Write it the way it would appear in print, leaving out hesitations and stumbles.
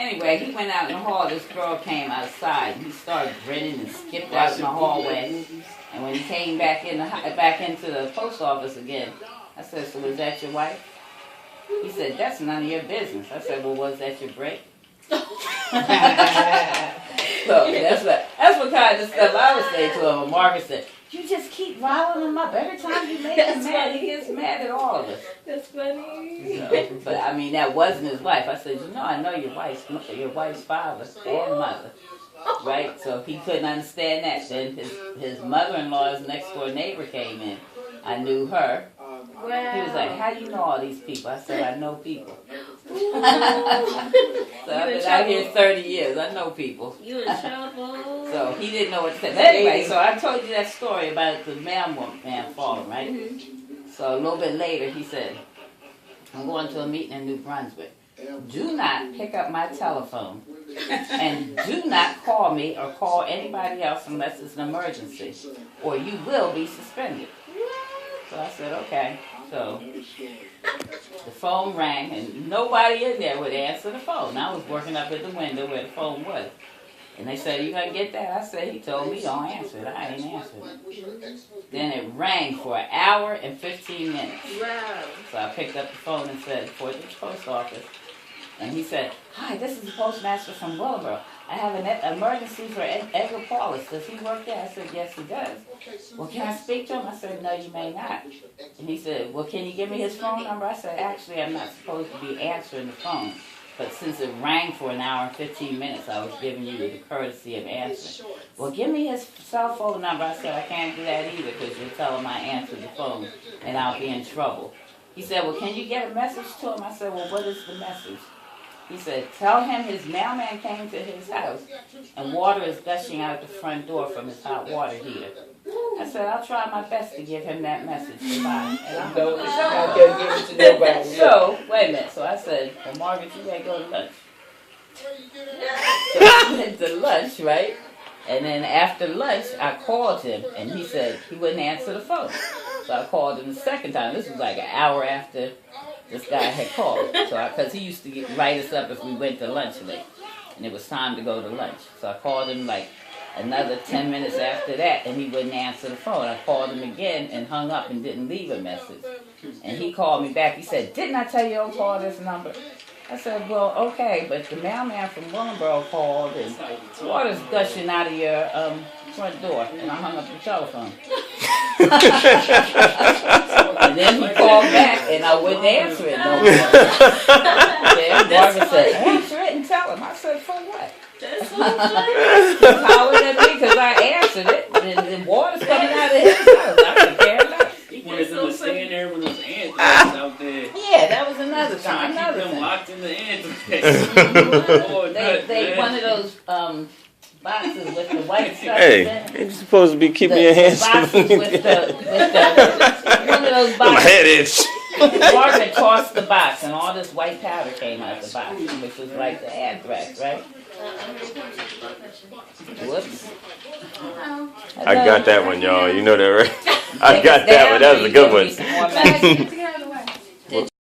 Anyway, he went out in the hall. This girl came outside. He started grinning and skipped out in the hallway. And when he came back into the post office again, I said, "So was that your wife?" He said, "That's none of your business." I said, "Well, was that your break?" So that's what kind of stuff I would say to him. And Margaret said, "You just keep riling him up. Every time you make him mad, he gets mad at all of us." That's funny. So, but I mean, that wasn't his wife. I said, I know your wife's father and mother, right? So he couldn't understand that. Then his mother-in-law's next door neighbor came in. I knew her. Wow. He was like, "How do you know all these people?" I said, "I know people." So I've been out here 30 years. I know people. You in trouble. So he didn't know what to say. But anyway, so I told you that story about the mailman falling, right? Mm-hmm. So a little bit later, he said, "I'm going to a meeting in New Brunswick. Do not pick up my telephone. And do not call me or call anybody else unless it's an emergency. Or you will be suspended." So I said, "Okay." So the phone rang and nobody in there would answer the phone. I was working up at the window where the phone was. And they said, "You gonna get that?" I said, "He told me don't answer it." I ain't answered it. Then it rang for an hour and 15 minutes. Wow. So I picked up the phone and said, "For the post office." And he said, "Hi, this is the postmaster from Willowboro. I have an emergency for Edgar Paulus. Does he work there?" I said, "Yes, he does." "Well, can I speak to him?" I said, "No, you may not." And he said, "Well, can you give me his phone number?" I said, "Actually, I'm not supposed to be answering the phone. But since it rang for an hour and 15 minutes, I was giving you the courtesy of answering." "Well, give me his cell phone number." I said, "I can't do that either because you'll tell him I answered the phone and I'll be in trouble." He said, "Well, can you get a message to him?" I said, "Well, what is the message?" He said, "Tell him his mailman came to his house and water is gushing out the front door from his hot water heater." I said, "I'll try my best to give him that message." Goodbye. And I'm Not gonna give it to nobody. So, wait a minute. So I said, "Well, Margaret, you gotta go to lunch." So we went to lunch, right? And then after lunch, I called him, and he said he wouldn't answer the phone. So I called him the second time. This was like an hour after this guy had called. So because he used to write us up if we went to lunch late, and it was time to go to lunch. So I called him like another 10 minutes after that, and he wouldn't answer the phone. I called him again and hung up and didn't leave a message. And he called me back. He said, "Didn't I tell you don't call this number?" I said, "Well, okay, but the mailman from Willingboro called and water's gushing out of your front door." And I hung up the telephone. And then he called back and I wouldn't answer it no more. Then Margaret said, "Answer it and tell him." I said, "For what?" That's so funny. He hollered at me because I answered it, and the water's coming out of his house. I could care less. He wanted them to stay in there when those ants out there. Yeah, that was another Trying time. to keep Another them thing. locked in the ants. Lord, They one of those boxes with the white stuff in Hey, it. you're supposed to be keeping The your hands boxes with the one of those my boxes. head itch. Margaret tossed the box, and all this white powder came out of the box, which was like the anthrax, right? Whoops. I got that one, y'all. You know that, right? I got that one. That was a good one. Take us down, you give me some more medicine. Get together.